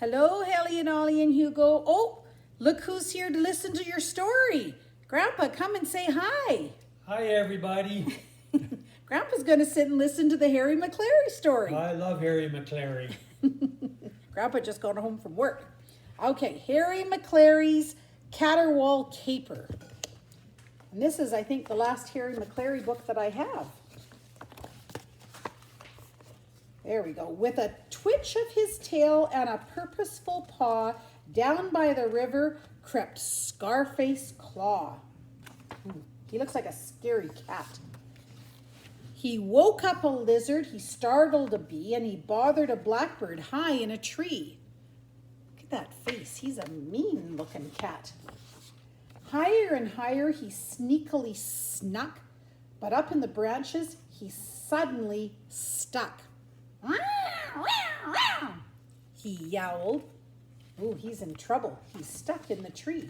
Hello, Helly and Ollie and Hugo. Oh, look who's here to listen to your story. Grandpa, come and say hi. Hi, everybody. Grandpa's going to sit and listen to the Harry Maclary story. I love Harry Maclary. Grandpa just got home from work. Okay, Harry Maclary's Caterwaul Caper. And this is, I think, the last Harry Maclary book that I have. There we go. With a twitch of his tail and a purposeful paw, down by the river crept Scarface Claw. He looks like a scary cat. He woke up a lizard, he startled a bee, and he bothered a blackbird high in a tree. Look at that face. He's a mean-looking cat. Higher and higher he sneakily snuck, but up in the branches he suddenly stuck. He yowled. Ooh, he's in trouble. He's stuck in the tree.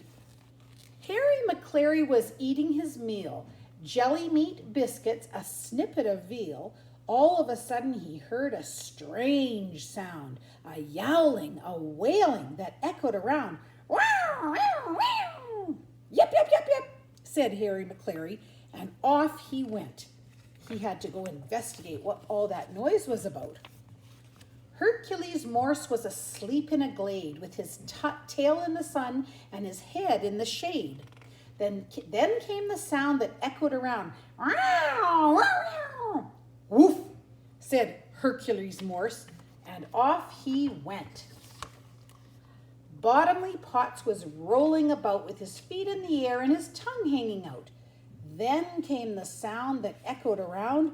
Harry Maclary was eating his meal. Jelly meat, biscuits, a snippet of veal. All of a sudden he heard a strange sound, a yowling, a wailing that echoed around. Wow, wow, wow. Yip, yip, yip, yip, said Harry Maclary, and off he went. He had to go investigate what all that noise was about. Hercules Morse was asleep in a glade with his tail in the sun and his head in the shade. Then came the sound that echoed around. Woof, said Hercules Morse, and off he went. Bottomly Potts was rolling about with his feet in the air and his tongue hanging out. Then came the sound that echoed around.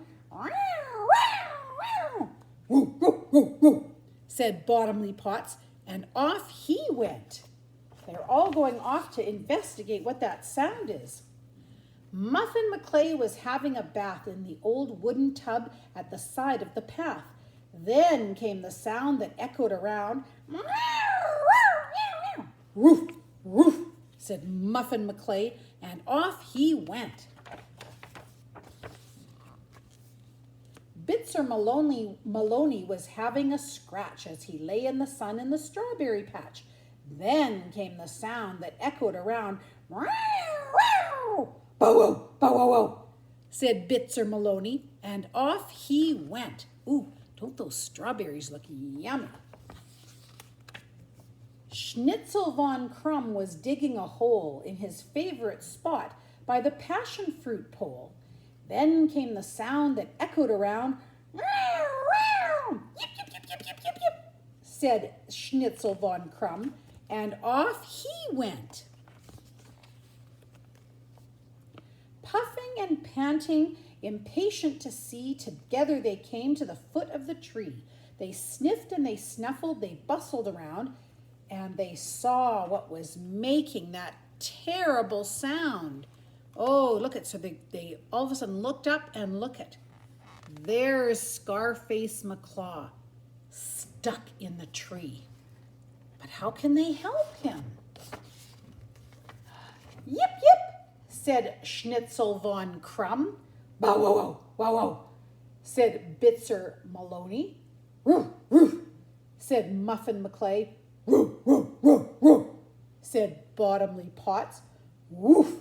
Woo, woo, woo, woo, said Bottomly Potts, and off he went. They're all going off to investigate what that sound is. Muffin McClay was having a bath in the old wooden tub at the side of the path. Then came the sound that echoed around. Woof, woof, said Muffin McClay, and off he went. Bitzer Maloney was having a scratch as he lay in the sun in the strawberry patch. Then came the sound that echoed around. Bow wow, bow wow, wow, said Bitzer Maloney, and off he went. Ooh, don't those strawberries look yummy? Schnitzel von Krumm was digging a hole in his favorite spot by the passion fruit pole. Then came the sound that echoed around. Yip, yip, yip, yip, yip, yip, yip, said Schnitzel von Krumm, and off he went. Puffing and panting, impatient to see, together they came to the foot of the tree. They sniffed and they snuffled, they bustled around, and they saw what was making that terrible sound. Oh, look at, so they all of a sudden looked up and look at. There's Scarface McClaw stuck in the tree. But how can they help him? Yip, yip, said Schnitzel von Krumm. Bow, wow, wow, wow, wow, said Bitzer Maloney. Roof, roof, said Muffin McClay. Roof, roof, roof, roof, said Bottomly Potts. Woof,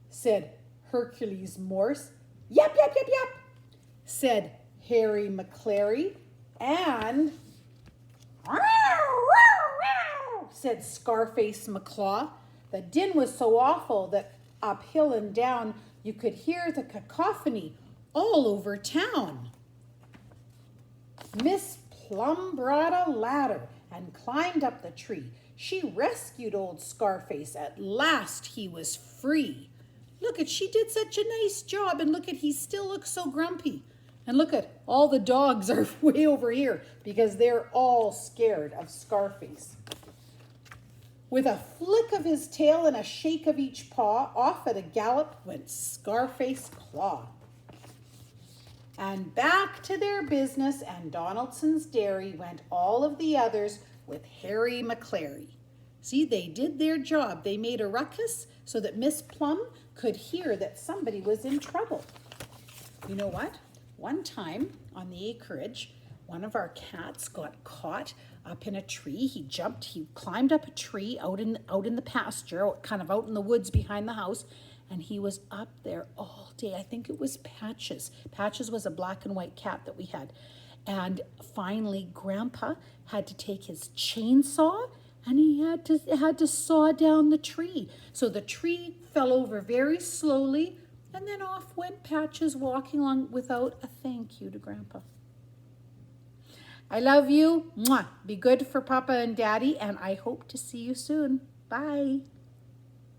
said Hercules Morse. Yap, yap, yap, yap, said Harry Maclary. And said Scarface McClaw. The din was so awful that up hill and down you could hear the cacophony all over town. Miss Plum brought a ladder and climbed up the tree. She rescued old Scarface. At last he was free. Look at, she did such a nice job, and look at, he still looks so grumpy. And look at, all the dogs are way over here because they're all scared of Scarface. With a flick of his tail and a shake of each paw, off at a gallop went Scarface Claw. And back to their business and Donaldson's dairy went all of the others with Harry Maclary. See, they did their job. They made a ruckus so that Miss Plum could hear that somebody was in trouble. You know what? One time on the acreage, one of our cats got caught up in a tree. He climbed up a tree out in the pasture, kind of out in the woods behind the house, and he was up there all day. I think it was Patches. Patches was a black and white cat that we had. And finally, Grandpa had to take his chainsaw and he had to saw down the tree. So the tree fell over very slowly, and then off went Patches walking along without a thank you to Grandpa. I love you. Mwah. Be good for Papa and Daddy, and I hope to see you soon. Bye.